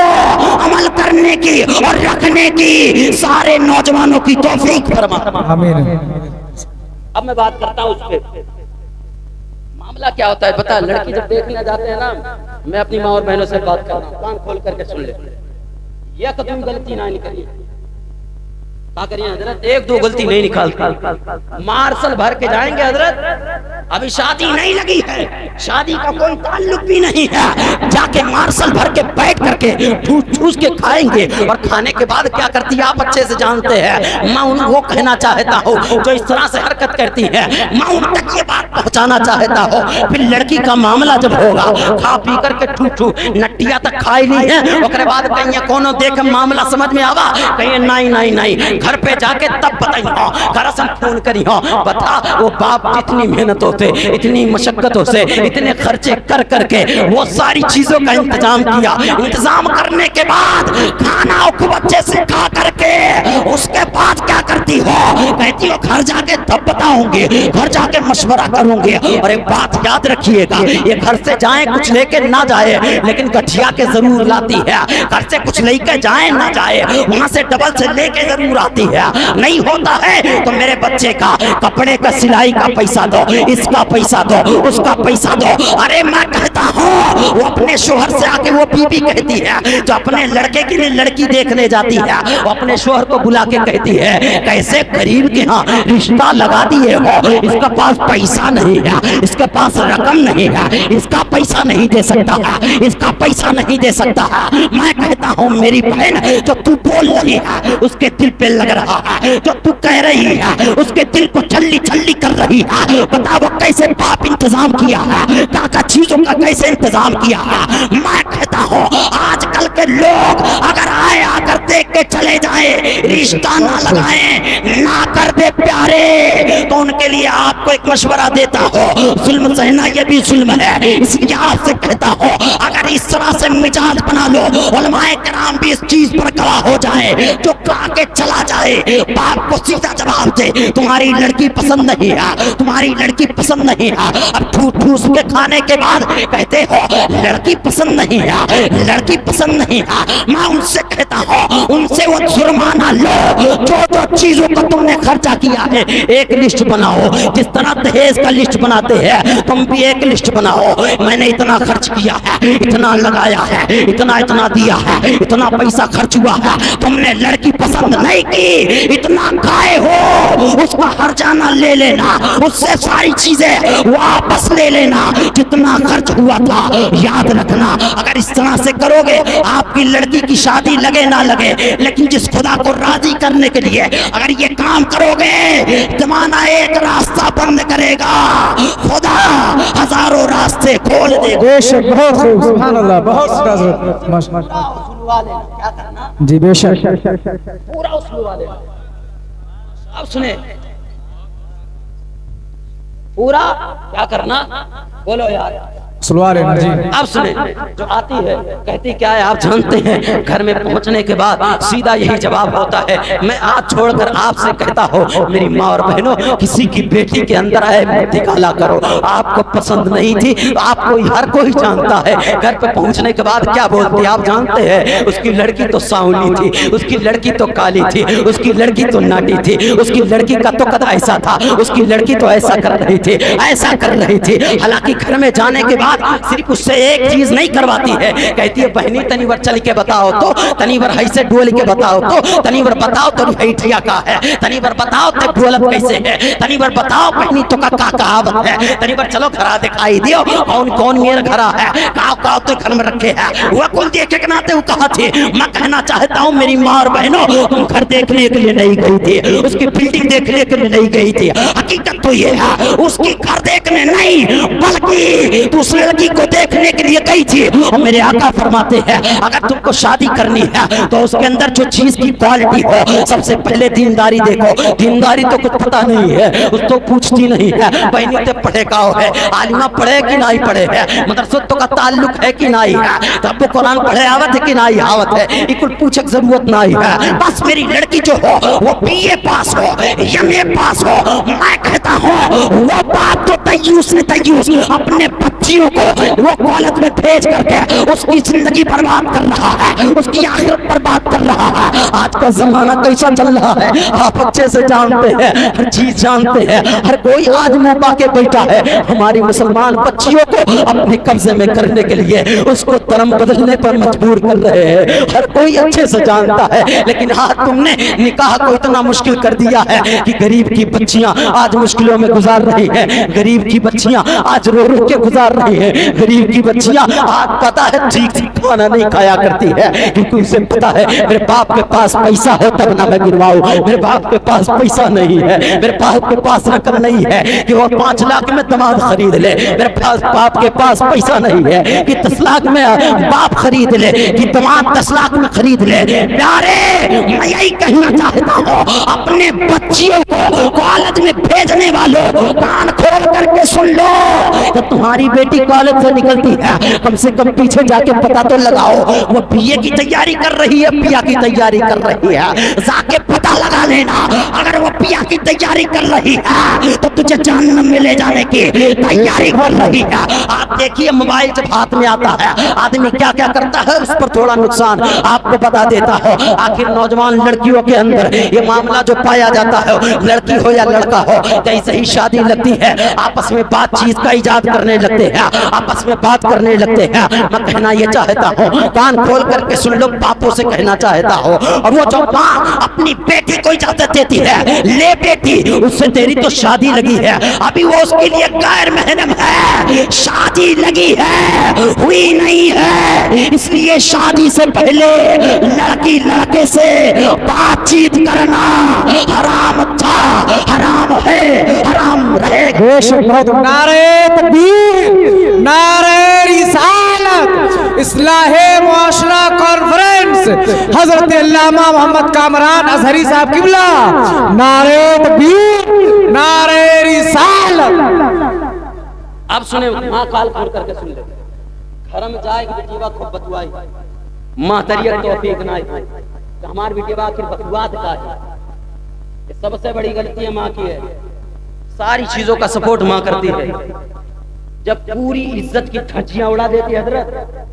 अमल करने की और रखने की सारे नौजवानों की तौफीक फरमा। आमीन। अब मैं बात करता हूँ उस पे, मामला क्या होता है पता? लड़की जब देखने जाते हैं ना, मैं अपनी माँ और बहनों से बात कर रहा हूँ, कान खोल करके सुन ले, यह कदम गलती ना निकली, क्या करिए हजरत? एक दो गलती नहीं निकालती, मार्शल भर के जाएंगे हजरत, अभी शादी नहीं लगी है, शादी का कोई ताल्लुक भी नहीं है, जाके मार्शल भर के बैठ करके ठूस ठूस के खाएंगे, और खाने के बाद क्या करती है आप अच्छे से जानते हैं। मैं उनको कहना चाहता हूँ जो इस तरह से हरकत करती है, मैं उन तक ये बात पहुँचाना चाहता हूँ। फिर लड़की का मामला जब होगा, खा पी करके ठू ठू नटिया तक खाई नहीं है, उसके बाद कहीं कोनो देख मामला समझ में आवा, कहीं नहीं नहीं नहीं, घर पे जाके तब बताई हो, करसम फोन करी हो, बता वो बाप जितनी मेहनत होती होते, इतनी मशक्कतों से इतने खर्चे कर करके वो सारी चीजों का इंतजाम किया। इंतजाम करने के बाद खाना खूब अच्छे से खा करके उसके बाद क्या करती हो, कहती हो घर जाके तब बताऊंगी, घर जाके मशवरा करूंगी। और एक बात याद रखिएगा, ये घर से जाए कुछ लेके ना जाए, लेकिन गठिया के जरूर लाती है। घर से कुछ लेके जाए ना जाए, वहां से डबल से लेके जरूर आती है। नहीं होता है तो मेरे बच्चे का कपड़े का सिलाई का पैसा दो, इसका पैसा दो, उसका पैसा दो। अरे मैं कहता हूँ वो अपने शोहर से आके वो बीबी कहती है, जो अपने लड़के के लिए लड़की देखने जाती है, वो अपने शोहर को बुला के कहती है, कैसे गरीब के यहाँ रिश्ता लगा दिए हो, इसका पास पैसा नहीं है, इसके पास रकम नहीं है, इसका पैसा नहीं दे सकता है, इसका पैसा नहीं दे सकता है। मैं कहता हूँ मेरी बहन, जो तू बोल रही है उसके दिल पे लग रहा है, जो तू कह रही है उसके दिल को छल्ली छल्ली कर रही है। बता वो कैसे बाप इंतजाम किया है, काका चीजों का कैसे इंतजाम किया है। मैं कहता हूँ आजकल के लोग अगर आए आकर देख के चले जाए, रिश्ता ना लगाए, ना कर दे प्यारे, तो उनके लिए आपको एक मशवरा देता हो, जुल्म सहना ये भी जुल्म है। इसलिए आपसे कहता हूँ अगर इस तरह से मिजाज बना लो, उलमाए किराम भी इस चीज पर गवाह हो जाए, जो कहा के चला जाए, बाप को सीधा जवाब दे, तुम्हारी लड़की पसंद नहीं है, तुम्हारी लड़की पसंद नहीं है। अब ठूस ठूस के खाने के बाद कहते हो लड़की पसंद नहीं है, लड़की पसंद नहीं है। मैं उनसे कहता हूँ उनसे वो जुर्माना लो, जो चीजों को तुमने खर्चा किया है एक लिस्ट बनाओ, जिस तरह दहेज का लिस्ट बनाते हैं तुम भी एक लिस्ट बनाओ। मैंने इतना खर्च किया है, इतना लगाया है, इतना इतना दिया है, इतना पैसा खर्च हुआ है, तुमने लड़की पसंद नहीं की, इतना खाए हो, उसका हर्जाना ले लेना, उससे सारी चीजें वापस ले लेना, जितना खर्च हुआ था। याद रखना अगर इस तरह से करोगे आपकी लड़की की शादी लगे ना लगे, लेकिन जिस खुदा को राजी करने के लिए अगर ये काम करोगे, जमाना एक रास्ता बंद करेगा, खुदा हजारों रास्ते खोल देगा। बेशक, बहुत खूब, सुभान अल्लाह, बहुत क्या करना जी, बेशक पूरा उसूल वाले। अब सुने पूरा क्या करना, बोलो यार सलवार जी। अब सुने, जो आती है कहती क्या है आप जानते हैं, घर में पहुंचने के बाद सीधा यही जवाब होता है, मैं आज छोड़कर आपसे कहता हूँ मेरी माँ और बहनों, किसी की बेटी के अंदर आए मत निकाला करो। आपको पसंद नहीं थी, आपको हर कोई जानता है। घर पे पहुंचने के बाद क्या बोलती आप जानते हैं, उसकी लड़की तो सांवली थी, उसकी लड़की तो काली थी, उसकी लड़की तो नाटी थी, उसकी लड़की का तो कद ऐसा था, उसकी लड़की तो ऐसा कर रही थी, ऐसा कर रही थी। हालांकि घर में जाने के सिर्फ उससे एक चीज नहीं करवाती है, कहती है बहनी तनीवर चल के बताओ तो, तनीवर ऐसे डोल के बताओ तो, तनीवर बताओ तो हैठिया का है, तनीवर बताओ तो ढोलक कैसे है, तनीवर बताओ बहनी तो का कहावत है, तनीवर चलो घरा दिखाई दियो, कौन कौन मेरा घरा है, काव तो घर में रखे है, वो कौन देखे के नाते वो कहा थे। मैं कहना चाहता हूँ मेरी माँ और बहनों, तुम घर देखने के लिए नहीं गई थी, उसकी बिल्डिंग देखने के लिए नहीं गई थी। हकीकत तो ये है उसकी घर देखने नहीं, बल्कि दूसरे लड़की को देखने के लिए गई थी। और मेरे आका फरमाते हैं अगर तुमको शादी करनी है तो उसके अंदर जो चीज की क्वालिटी हो, सबसे पहले दीनदारी देखो। दीनदारी तो कुछ पता नहीं है, उसको पूछती नहीं है बहनी ते पढ़े का है, आलिमा पढ़े कि नहीं पढ़े है, मदरसों का ताल्लुक है कि नहीं है, तब कुरान पढ़े आवत है कि नहीं आवत है, इकुल पूछे जरूरत नहीं है। बस मेरी लड़की जो हो वो बीए पास हो, एमए पास हो। मैं कहता हूँ वो बात तो तय्यूस ने तय्यूस अपने बच्चियों को वो कॉलेज में भेज करके उसकी जिंदगी बर्बाद कर रहा है, उसकी आखिरत बर्बाद कर रहा है। आज का जमाना कैसा चल रहा है आप अच्छे से जानते हैं, हर चीज जानते हैं। हर कोई आज मौका के बैठा है हमारी मुसलमान बच्चियों को अपने कब्जे में करने के लिए, उसको धर्म बदलने पर मजबूर कर रहे हैं। हर कोई अच्छे से जानता है, लेकिन आज तुमने निकाह को इतना मुश्किल कर दिया है कि गरीब की बच्चियां आज मुश्किलों में गुजार रही है, गरीब की बच्चियां आज रो रो के गुजार रही हैं। गरीब की बच्चियां आज पता है ठीक से खाना नहीं खाया करती है, क्योंकि उसे पता है मेरे बाप के पास पैसा हो तब ना मैं गिरवाऊं, मेरे बाप के पास पैसा नहीं है, मेरे बाप के पास रकम नहीं है कि वो 5 लाख में दामाद खरीद ले, मेरे पास बाप के पास पैसा नहीं है कि 10 लाख में बाप खरीद ले, कि दामाद 10 लाख में खरीद ले। प्यारे, मैं यही कहना चाहता हूँ अपने बच्चियों को कॉलेज में भेजने वालों, कान खोल करके सुन लो, तो तुम्हारी बेटी कॉलेज से निकलती है कम से कम पीछे जाके पता तो लगाओ वो बीए की तैयारी कर रही है, पिया की तैयारी कर रही है, जाके पता लगा लेना। अगर वो पिया की तैयारी कर रही है तो तुझे जहन्नम में ले जाने की तैयारी कर रही है। आप देखिए मोबाइल जब हाथ में आता है आदमी क्या क्या करता है, उस पर थोड़ा नुकसान आपको बता देता हो। आखिर नौजवान लड़कियों के अंदर ये मामला जो पाया जाता है, लड़की हो या लड़का हो, जैसे ही शादी लगती है आपस में बातचीत का इजाद करने लगते हैं, आपस में बात करने लगते हैं। मैं कहना ये चाहता हूँ, कान खोल करके सुन लो, बापों से कहना चाहता हूँ, और वो जो माँ अपनी बेटी को इजाजत देती है, ले बेटी उससे तेरी तो शादी लगी है, अभी वो उसके लिए गैर महरम है, शादी लगी है हुई नहीं है, इसलिए शादी से पहले लड़की लड़के से बातचीत करना हराम था, हराम है, हराम रहेगा। नारे तकबीर, नारे रिसालत, इस्लाहे मुआशरा कॉन्फ्रेंस, हजरत अल्लामा मोहम्मद कामरान अजहरी साहब किबला, नारे तकबीर, नारे रिसालत। अब सुने, माँ काल खोल करके सुन ले, घर में जाएगी बेटीवा खूब बतुआई, माँ तरियत तौफीक ना हमारी बेटीवा आखिर बतुआत का है, सबसे बड़ी गलती है माँ की है, सारी चीजों का सपोर्ट माँ करती है। जब पूरी इज्जत की धज्जियां उड़ा देती है हजरत,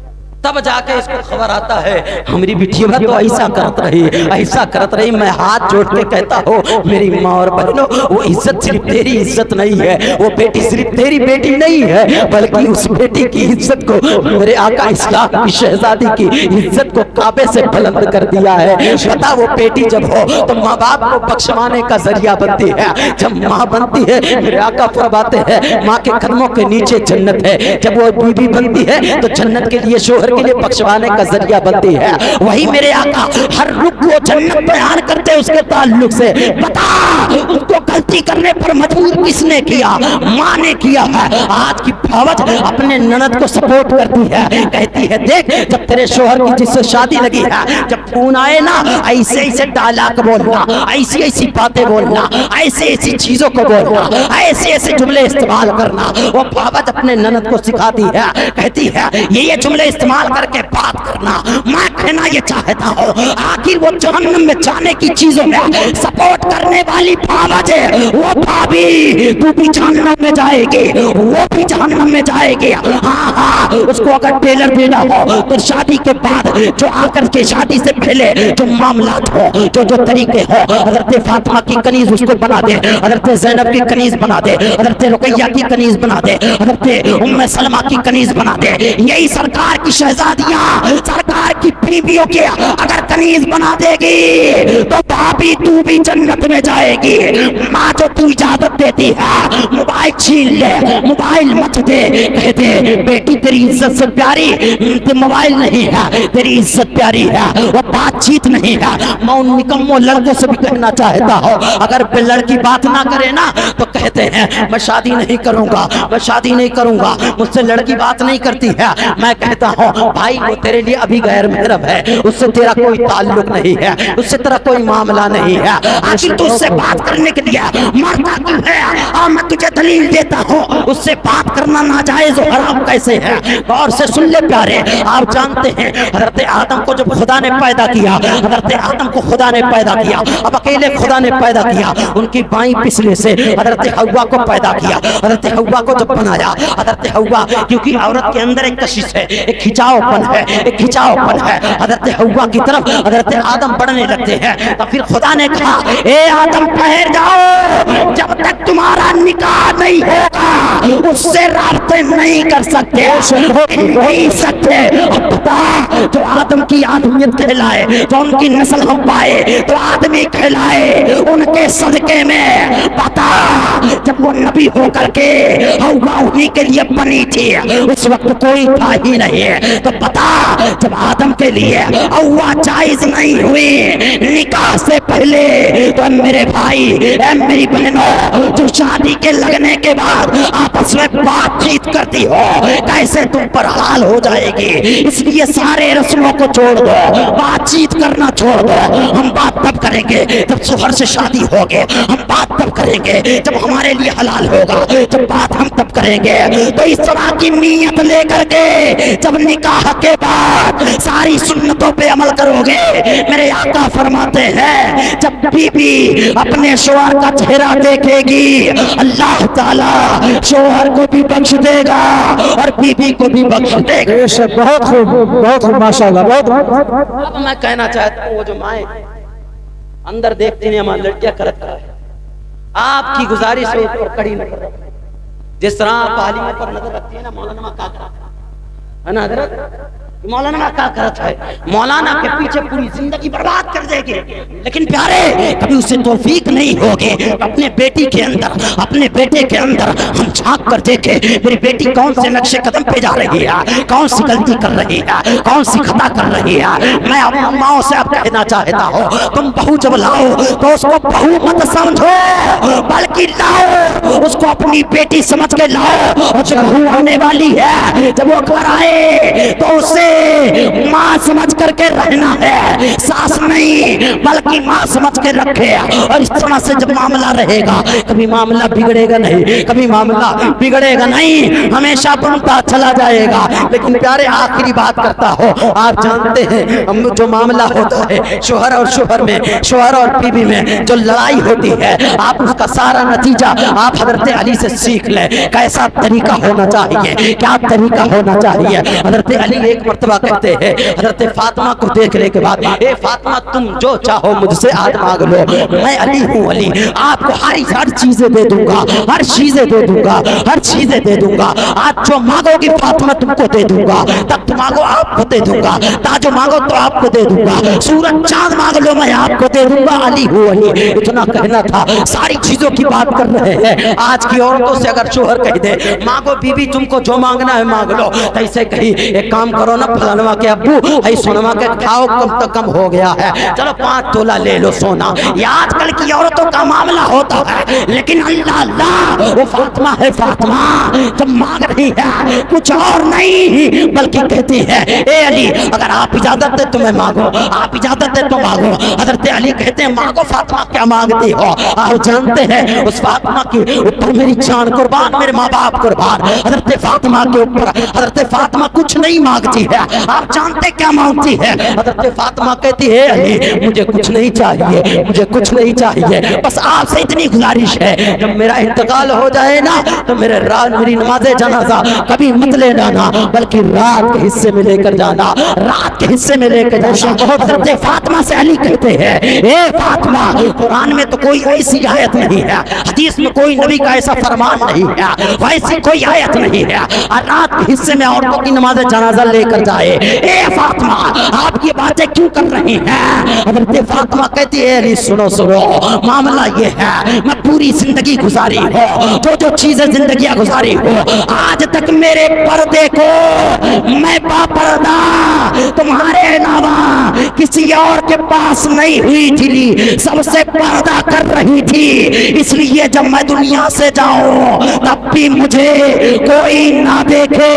तब जाके इसको खबर आता है हमारी बिटिया तो ऐसा करत रही, ऐसा करत रही। मैं हाथ जोड़ के कहता हूँ मेरी माँ और बहनों, वो इज्जत सिर्फ तेरी इज्जत नहीं है, वो बेटी सिर्फ तेरी बेटी नहीं है, बल्कि उस बेटी की इज्जत को मेरे आका इस्लाम की शहजादी की इज्जत को काबे से बुलंद कर दिया है। पता वो बेटी जब हो तो माँ बाप को बख्शवाने का जरिया बनती है, जब माँ बनती है मेरे आका फरमाते हैं माँ के कदमों के नीचे जन्नत है, जब वो बीबी बनती है तो जन्नत के लिए शोहर के लिए बख्शवाने का जरिया बनती है। वही मेरे आका हर रुख को जन्नत बयान करते हैं उसके ताल्लुक से। बता उसको गलती करने पर मजबूर किसने किया? माँ ने किया है। आज की फौज अपने ननद को सपोर्ट करती है, कहती है देख जब तेरे शोहर की जिससे शादी लगी है, जब फोन आए ना ऐसे ऐसे डायलॉग बोलना, ऐसी ऐसी बातें बोलना, ऐसे ऐसी चीजों को बोलना, ऐसे ऐसे जुमले इस्तेमाल करना। वो फौज अपने ननद को सिखाती है, कहती है ये जुमले इस्तेमाल करके बात करना। मैं कहना ये चाहता हूँ आखिर वो जहन्नम में जाने की चीजों में सपोर्ट करने वाली फौज है, वो भाभी तू भी जहन्नम में जाएगी, वो भी जहन्नम में जाएगी। हाँ हाँ, उसको अगर टेलर देना हो तो शादी के बाद जो आकर के शादी से पहले जो मामलात हो, जो जो तरीके हो, हज़रत फातिमा की कनीज उसको बना दे, हज़रत ज़ैनब की कनीज बना दे, हज़रत रुकैया की कनीज बना दे, हज़रत उम्मे सलमा की कनीज बना दे। यही सरकार की शहजादियां, सरकार की बीवियों के अगर कनीज बना देगी तो भाभी तू भी जन्नत में जाएगी। माँ जो तू इजाजत देती है मोबाइल छीन ले, मोबाइल मत दे, कह दे बेटी तेरी इज्जत से प्यारी मोबाइल नहीं है, तेरी इज्जत प्यारी है, वो बातचीत नहीं है। मैं उन निकम्मों लड़कों से भी कहना चाहता हूँ अगर लड़की बात ना करे ना तो कहते हैं मैं शादी नहीं करूंगा, मैं शादी नहीं करूंगा, मुझसे लड़की बात नहीं करती है। मैं कहता हूँ भाई वो तेरे लिए अभी गैर महरम है, उससे तेरा कोई ताल्लुक नहीं है, उससे तेरा कोई मामला नहीं है। आखिर तू उससे बात करने के लिए मरता क्यों है? और मैं तुझे दलील देता हूँ उससे बात करना नाजायज और हराम कैसे है। गौर से सुन ले प्यारे, आप जानते हैं हज़रत आदम को जब खुदा ने पैदा किया, हज़रत आदम को खुदा ने पैदा किया, अब अकेले खुदा ने पैदा किया, उनकी बाईं पिछले से हज़रत हव्वा को पैदा किया। हज़रत हव्वा को जब बनाया, हज़रत हव्वा क्योंकि औरत के अंदर एक कशिश है, एक खिंचावपन है, एक खिंचावपन है, हज़रत हव्वा की तरफ हज़रत आदम बढ़ने लगते हैं। तो फिर खुदा ने कहा ए आदम ठहर जाओ, जब तक तुम्हारा निकाह नहीं होगा उससे राब्ते नहीं कर सकते, नहीं सकते। अब बता, जो आदम की आदमियत कहलाए, जो उनकी नस्ल हम पाए, तो आदमी कहलाए, उनके सदके में बता, जब वो नबी होकर के हव्वा उन्हीं के लिए बनी थी, उस वक्त कोई था ही नहीं। तो बता, जब आदम के लिए हव्वा जायज नहीं हुई निकाह से पहले, तो मेरे भाई, मेरी बहनों, जो शादी के लगने के बाद आपस में बातचीत करती हो, कैसे तुम पर हाल हो जाएगी। इसलिए सारे रस्मों को छोड़ दो, बातचीत करना छोड़ दो। हम बात तब करेंगे जब शोहर से शादी होगी, हम बात तब करेंगे जब हमारे लिए हलाल होगा, जब बात हम तब करेंगे। तो इस तरह की नीयत लेकर के जब निकाह के बाद सारी सुन्नतों पे अमल करोगे, मेरे आका फरमाते हैं, जब बीबी अपने शोहर का चेहरा देखेगी, अल्लाह ताला शोहर को भी बख्श देगा और बीबी को भी बख्श देगा। बहुत खूब माशाल्लाह। बहुत अब मैं कहना चाहता हूँ, वो जो माए अंदर देखती नहीं, हमारी लड़कियां करत है, आपकी गुजारिश है और कड़ी नजर, जिस तरह आप तालीम पर नजर रखती है ना, मौलाना क्या करता है ना हजरत, मौलाना क्या करता है, मौलाना के पीछे पूरी जिंदगी बर्बाद कर देगी, लेकिन प्यारे कभी उसे तौफीक नहीं होगी। अपने बेटी के अंदर, अपने बेटे के अंदर हम झांक कर देखे, मेरी बेटी कौन से नक्शे कदम पे जा रही है, कौन सी गलती कर रही है, कौन सी खता कर रही है। मैं अपनी माओ से अब कहना चाहता हूँ, तुम बहू जब लाओ तो उसको बहू मत समझो, बल्कि लाओ उसको अपनी बेटी समझ के लाओ। और जब बहू आने वाली है, जब वो घर आए तो उसे माँ समझ करके रहना है, सास नहीं बल्कि माँ समझ के रखे। और इस तरह से जब मामला रहेगा, कभी मामला बिगड़ेगा नहीं, कभी मामला बिगड़ेगा नहीं, हमेशा बनता चला जाएगा। लेकिन प्यारे आखिरी बात करता हो, आप जानते हैं जो मामला होता है शोहर और शोहर में, शोहर और बीवी में जो लड़ाई होती है, आप उसका सारा नतीजा आप हजरत अली से सीख ले, कैसा तरीका होना चाहिए, क्या तरीका होना चाहिए। हजरत अली एक मर्तबा कहते हैं हजरत फातिमा को देखने के बाद, ए फातिमा तुम जो चाहो मुझसे आज मांग लो, मैं अली हूँ, अली आपको हर चीजें दे दूंगा, हर चीजें दे दूंगा, हर चीजें दे दूंगा। आज जो मांगोगी फातिमा तुमको दे दूंगा, तब तुम मांगो आपको दे दूंगा, ताजो मांगो तो आपको दे दूंगा, सूरज चांद मांग लो मैं आपको दे दूंगा, अली हूँ अली। इतना कहना था, सारी चीजों की बात कर रहे हैं। आज की औरतों से अगर शोहर कह दे मांगो बीबी तुमको जो मांगना है मांग लो, तो ऐसे कही एक काम करो ना फलानवा के अब्बू, ऐ सोनमा के खाओ कम तो कम हो गया है, चलो 5 तोला ले लो सोना। ये आजकल की औरतों का मामला होता है। लेकिन अल्लाह अल्लाह वो फातिमा है, फातिमा जब मांग रही है कुछ और नहीं बल्कि कहती है, ए अली अगर आप इजाजत दे तो मैं मांगो, आप इजाजत दे तो मांगो। हजरत अली कहते हैं मांगो फातिमा, क्या मांगती हो। आप जानते हैं उस फातिमा के ऊपर मेरी जान कुर्बान, मेरे माँ बाप कुर्बान, हजरत फातिमा के ऊपर हजरत फातिमा कुछ नहीं मांगती है। आप जानते क्या मांगती है। हजरत फातिमा कहती है अली मुझे कुछ नहीं चाहिए, मुझे कुछ नहीं चाहिए, बस आपसे इतनी गुजारिश है जब मेरा इंतकाल हो जाए ना तो मेरी नमाज़े जनाजा कभी मत ले जाना, बल्कि रात के हिस्से में लेकर जाना, रात के हिस्से में लेकर जाना। हजरत फातिमा से अली कहते हैं, ए फातिमा कुरान में तो कोई ऐसी आयत नहीं है, हदीस में कोई नबी का ऐसा फरमान नहीं है, वैसी कोई आयत नहीं है रात के हिस्से में औरतों की नमाज़े जनाजा लेकर जाए। ए फातिमा आप ये बातें क्यों कर रही हैं। हजरत फातिमा कहती है अली सुनो सुनो, मामला ये है मैं पूरी जिंदगी गुजारी हूँ, जो चीजें जिंदगी गुजारी हूँ, आज तक मेरे पर्दे को मैं बापर्दा तुम्हारे अलावा किसी और के पास नहीं हुई थी, सबसे पर्दा कर रही थी। इसलिए जब मैं दुनिया से जाऊं तब भी मुझे कोई ना देखे।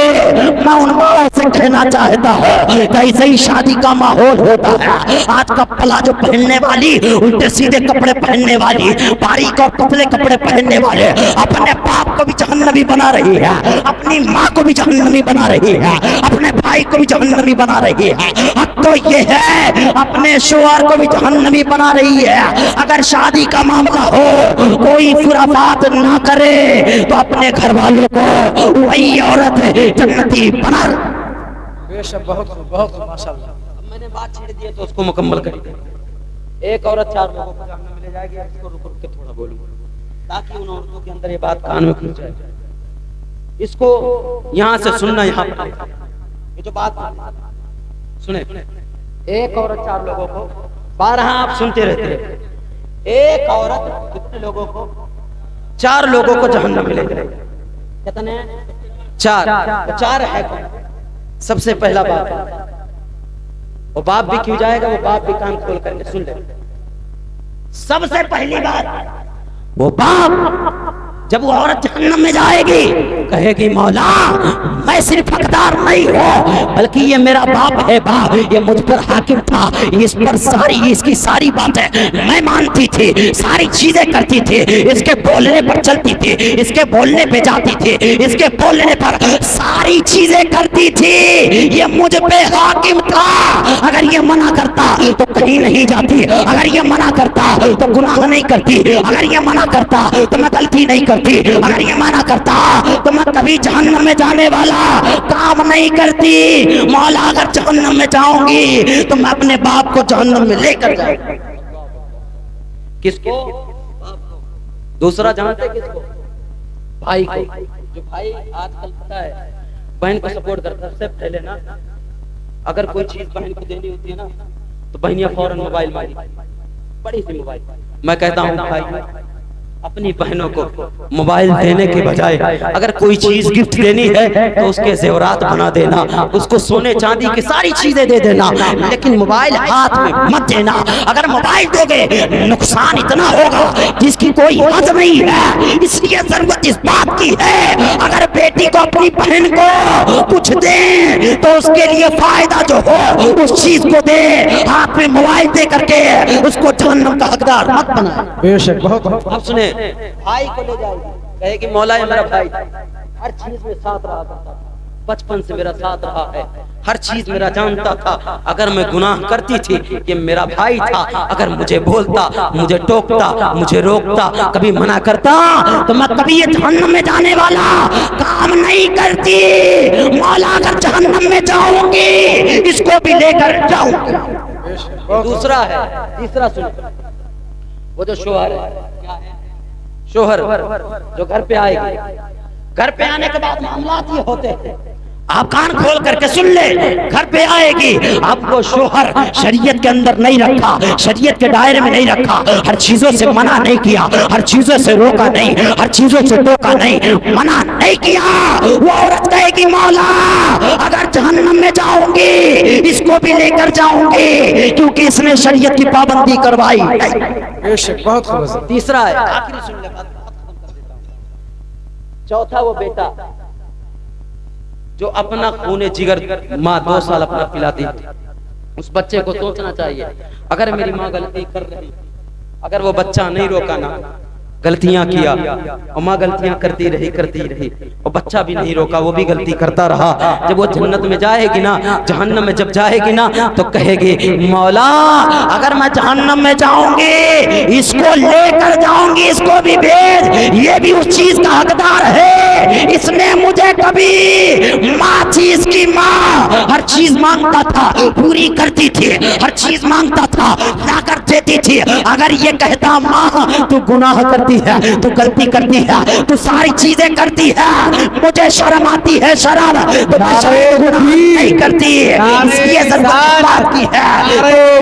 मैं उन बातों से कहना चाहता हूँ कैसे ही शादी का माहौल होता है। आज का प्लाजो पहनने वाली, उल्टे सीधे कपड़े पहनने वाली, बारीक और पतले कपड़े पहनने वाले अपने बाप को भी जहन्नमी बना रही है, अपनी माँ को भी जहन्नमी बना रही है, अपने भाई को भी जहन्नमी बना रही है। अब तो ये है अपने शोहर को भी जहन्नमी बना रही है। अगर शादी का मामला हो कोई खुराफात ना करे तो अपने घर वालों को वही औरत जन्नती बना। बहुत माशाल्लाह। मैंने बात छेड़ दी तो उसको मुकम्मल करिए। एक औरत 4 लोगों को जहन्नम में ले जाएगी, इसको रुक रुक के थोड़ा बोलूं ताकि उन औरतों के अंदर ये बात कान में घुस जाए। इसको यहाँ से सुनना, यहाँ पे ये जो बात सुने, एक औरत 4 लोगों को, 12 आप सुनते रहते हैं, एक औरत कितने लोगों को? 4 लोगों को जहन्नम में ले जाएगी। कितने? 4 है कौन? सबसे पहला बाप। वो बाप भी क्यों जाएगा? वो बाप भी कान खोल करके सुन ले। सबसे पहली बात, वो बाप जब वो औरत जहन्नम में जाएगी कहेगी मौला मैं सिर्फ हकदार नहीं हूँ बल्कि ये मेरा बाप है, बाप ये मुझ पर हाकिम था, इस पर सारी इसकी सारी बातें मैं मानती थी, सारी चीजें करती थी, इसके बोलने पर चलती थी, इसके बोलने पे जाती थी, इसके बोलने पर सारी चीजें करती थी, ये मुझ पे हाकिम था। अगर ये मना करता तो कहीं नहीं जाती, अगर ये मना करता तो गुनाह नहीं करती, अगर ये मना करता तो मैं गलती नहीं करती, अगर ये मना करता तो मैं कभी जहन्नम में जाने वाला काम नहीं करती। मौला अगर जहन्नम में जाऊंगी तो मैं अपने बाप को जहन्नम में लेकर जाऊंगी। किसको? दूसरा जानते किसको? भाई को। जो भाई आजकल पता है बहन को सपोर्ट करता है, सबसे पहले ना अगर कोई चीज बहन को देनी होती है ना तो बहनिया फौरन मोबाइल मारी, बड़ी सी मोबाइल। मैं कहता हूँ भाई अपनी बहनों को मोबाइल देने के बजाय अगर कोई चीज गिफ्ट देनी है तो उसके जेवरात बना देना, उसको सोने चांदी की सारी चीजें दे देना, लेकिन मोबाइल हाथ में मत देना। अगर मोबाइल दोगे नुकसान इतना होगा जिसकी कोई हद नहीं है। इसलिए जरूरत इस बात की है अगर बेटी को अपनी बहन को कुछ दे तो उसके लिए फायदा जो हो उस चीज को दे, हाथ में मोबाइल दे करके उसको जहन्नम का हकदार मत बनाए। बेशक बहुत। अब सुने, भाई को ले जाएगी, कहेगी मौला ये मेरा भाई हर चीज में साथ रहा था, बचपन से मेरा साथ रहा है, हर चीज मेरा जानता था। अगर मैं गुनाह करती थी ये मेरा भाई था, अगर मुझे बोलता, मुझे टोकता, मुझे रोकता, कभी मना करता तो मैं कभी ये जहन्नम में जाने वाला काम नहीं करती। मौला अगर जहन्नम में जाऊंगी इसको भी लेकर जाऊंगी। दूसरा है, तीसरा सुनो, वो जो शोहर है, क्या है? शोहर जो घर पे आएगी, घर पे आने के बाद मामलात ये होते हैं, आप कान खोल करके सुन ले। घर पे आएगी, आपको शोहर शरीयत के अंदर नहीं रखा, शरीयत के दायरे में नहीं रखा, हर चीजों से मना नहीं किया, हर चीजों से रोका नहीं, हर चीजों से टोका नहीं, मना नहीं किया। वो औरत कहेगी मौला अगर जहन्नम में जाऊंगी इसको भी लेकर जाऊंगी क्योंकि इसने शरीयत की पाबंदी करवाई। बेशक बहुत खूब। तीसरा है, आखिरी सुन ले, बात खत्म कर देता हूं। चौथा वो बेटा जो अपना खूने जिगर माँ 2 साल अपना पिलाती थी, उस बच्चे को सोचना चाहिए अगर मेरी माँ गलती कर रही, अगर वो बच्चा नहीं रोका ना, गलतियां किया और माँ गलतियां करती रही और बच्चा भी नहीं रोका, वो भी गलती करता रहा, जब वो जन्नत में जाएगी ना, जहन्नम में जब जाएगी ना तो कहेगी मौला अगर मैं जहन्नम में जाऊंगी इसको लेकर जाऊंगी, इसको भी भेज, ये भी उस चीज का हकदार है, इसने मुझे कभी माँ थी, इसकी माँ हर चीज मांगता था पूरी करती थी, हर चीज मांगता था लाकर देती थी। अगर ये कहता माँ तू गुनाह करती है, तू गलती करती है, तू सारी चीजें करती है, मुझे शर्म आती है, शर्म तो नहीं करती, इसलिए बात की है।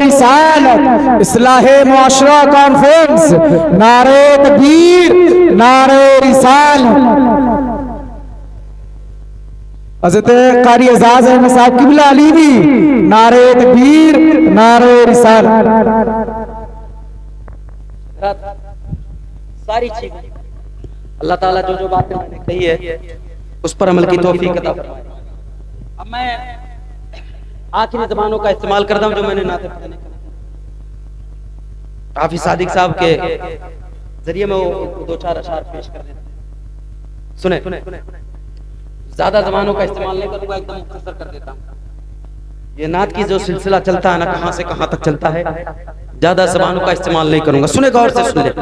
रिसालत इस्लाहे मुआशरा कॉन्फ्रेंस, नारे तकबीर, नारे रिसालत। हज़रत कारी एजाज अहमद साहब क़िबला अली भी नारे तकबीर, नारे रिसालत। सारी चीजें अल्लाह ताला जो जो बातें मैंने कही है उस पर अमल की तौफीक अता फरमाए। अब मैं आखिरी ज़बानों का इस्तेमाल करता हूं जो मैंने नाते पढ़ने का, हाफिज सादिक साहब के जरिए मैं वो 2-4 अशार पेश कर देता हूं। सुने, ज्यादा ज़बानों का इस्तेमाल नहीं करूंगा, एकदम मुख्तसर कर देता हूं। ये नात की जो सिलसिला चलता है ना, कहां से कहां तक चलता है, ज्यादा ज़बानों का इस्तेमाल नहीं करूंगा। सुने गौर से सुन ले।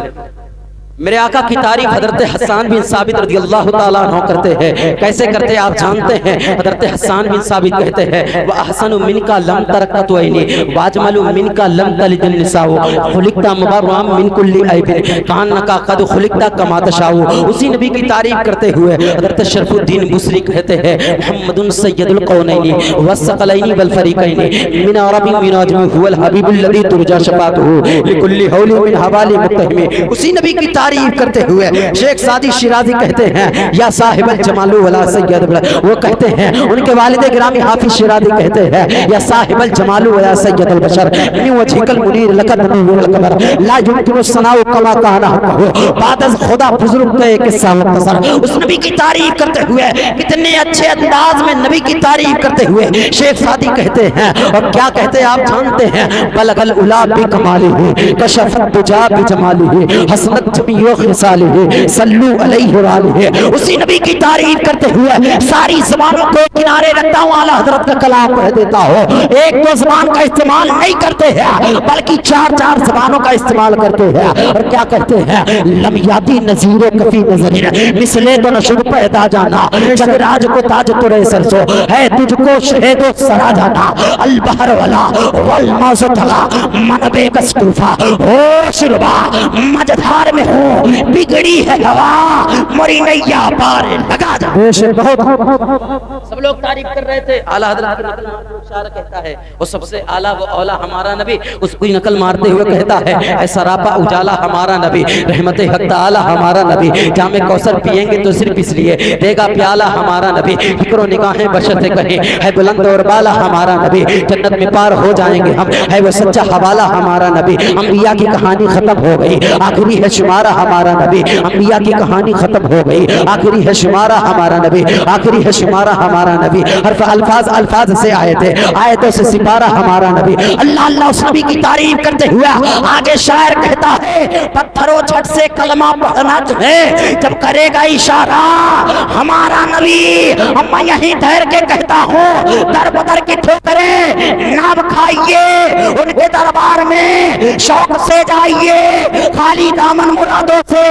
मेरे आका की तारीफ हजरत हसन बिन साबित रज़ियल्लाहु ताला अन्हु करते हैं। कैसे करते आप जानते हैं? हजरत हसन बिन साबित कहते हैं व अहसनु मिनका लम तरकत वैनी वाजमलु मिनका लम तलिदन निसाउ खुलिकता मुबर्रम मिन कुल्ली ऐबिन कान्नका कद खुलिकता कमा तशाउ। उसी नबी की तारीफ करते हुए हजरत शरफुद्दीन बुसरी कहते हैं मुहम्मदुन सय्यदुल कौनैनि वस्सक़लैनि वल फरीक़ैनि मिन अरबी मिन अजमी हुवल हबीबुल लज़ी तुरजा शफ़ाअतुहु लिकुल्ली हौली मिन हवाली मुत्तहिमी। उसी नबी की तारीफ करते हुए शेख सादी शिराजी कहते हैं या साहिबल जमालु वला सय्यद, वो कहते हैं उनके वालिद गिरामी हाफिज शिराजी कहते हैं या साहिबल जमालु वला सय्यदुल बशर मिन वजहिकल मुनीर लकद नूरुल कमर ला युमकिनु सनाउ कमा काना हक़हु बादज़ खुदा बुजुर्ग के किस्सा मुख्तसर। उस नबी की तारीफ करते हुए कितने अच्छे अंदाज में नबी की तारीफ करते हुए शेख सादी कहते हैं और क्या कहते हैं आप जानते हैं? बलगल उला बि कमालिही कशफत दुजा बि जमालिही हसनत जमीओ खिसालिही सल्लू अलैहि वालिही। उसी नबी की तारीफ करते हुए सारी ज़बानों को किनारे रखता हूं, आला हजरत का कलाम कह देता हो। एक दो ज़बान का इस्तेमाल नहीं करते हैं बल्कि चार चार ज़बानों का इस्तेमाल करते हैं। और क्या कहते हैं? लम यादी नज़ीर कफी नज़रीन मिसले तो नशुब पैदा जाना जगराज को ताज तुरे सरसो है तुझको शहेदो सरा जाना अल बहर वाला वल मौसू तला मन बेकस तूफा ओ शुरबा मझधार में हो बिगड़ी है हवा मोरी नैया पार लगा जा। सब लोग तारीफ कर रहे थे। आला हजरत की नकल शायर कहता है वो सबसे आला वो औला हमारा नबी, उसकी नकल मारते हुए कहता है ऐसा रापा उजाला हमारा नबी रहमत हक ताला हमारा नबी जामे कौसर पिएंगे तो सिर्फ इसलिए देगा प्याला हमारा नबी फिक्रो निगाहें बशर से कहें है बुलंद और बाला हमारा नबी जन्नत में पार हो जाएंगे हम है वो सच्चा हवाला हमारा नबी। अंबिया की कहानी खत्म हो गई आखिरी है शुमारा हमारा नबी अंबिया की कहानी खत्म हो गई आखिरी है शुमारा हमारा नबी आखिरी है शुमारा हमारा नबी। हर अल्फाज अल्फाज से आए थे आयतों से सिपारा हमारा नबी। अल्लाह अल्लाह उस नबी की तारीफ करते हुए आगे शायर कहता है पत्थरों छठ से कलमा पढ़ना है जब करेगा इशारा हमारा नबी। मैं यहीं ठहर के कहता हूँ दर बदर की ठोकरें ना खाइए उनके दरबार में शौक से जाइए खाली दामन मुरादों से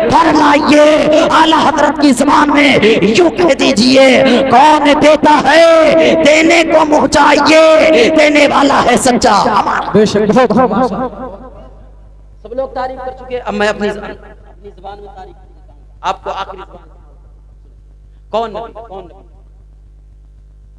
भर लाइए। आला हजरत की ज़बान में यूं कह दीजिए कौन देता है देने को मुँह चाहिए देने वाला है सच्चा। सब लोग तारीफ कर चुके अब मैं अपनी ज़बान में तारीफ आपको आखिरी कौन नबी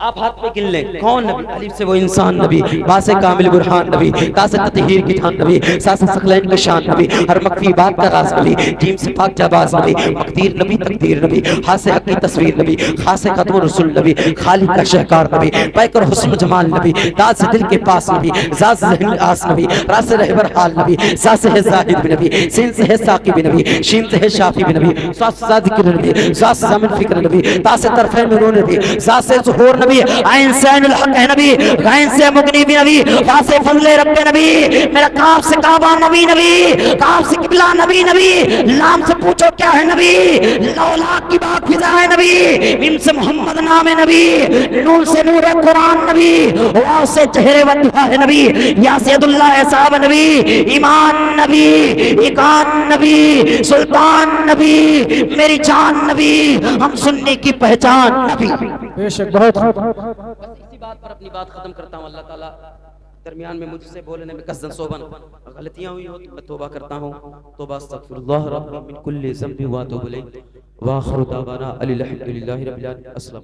आप हाथ पे गिन लें कौन नबी? अलिफ से वो इंसान नबी बासे कामिल बुरहान नबी तासे ततहीर की थान नबी सासे सकलैन के शान नबी हर मक्फी बात का राज नबी जीम से पाक जाबाज नबी मकदीर नबी तकदीर नबी हासे हक की तस्वीर नबी खासे खत्म रसूल नबी खालिक का शहकार नबी पैकर हुस्न जमाल नबी दाद से दिल के पास नबी जात से ज़हन आस नबी रात से रहबर हाल नबी सा से है जाहिद भी नबी सीन से है साकी भी नबी शीम से है शाफी भी नबी सा से ज़िक्र नबी सा से ज़मीन फिक्र नबी ता से तरफ़े में नूर नबी सा से ज़ुहूर नबी आइन से ऐनुल हक है नबी गाइन से मुगनी भी नबी फा से फज़ले रब्बे नबी मेरा काफ से काबा नबी नबी काफ से किबला नबी नबी लाम से पूछो क्या है नबी लौला की बात फिजा है नबी मिम से मोहम्मद नाम है नबी नूर से नूर है कुरान नबी वाव से चेहरे वतहा है नबी या से अब्दुल्लाह साहब नबी ईमान नबी इकान नबी सुल्तान नबी मेरी जान नबी हम सुन्नी की पहचान नबी। बेशक बहुत बस इसी बात पर अपनी बात खत्म करता हूँ। अल्लाह ताला दरमियान में मुझसे बोलने में कसदन सोबन गलतियाँ हुई हो तो मैं तौबा करता हूँ। तौबा अस्तगफिरुल्लाह रब्बी मिन कुल्ली ज़ंबि व अतूबु इलैह व आखिरु दावाना अनिल हम्दुलिल्लाहि रब्बिल आलमीन। अस्सलाम।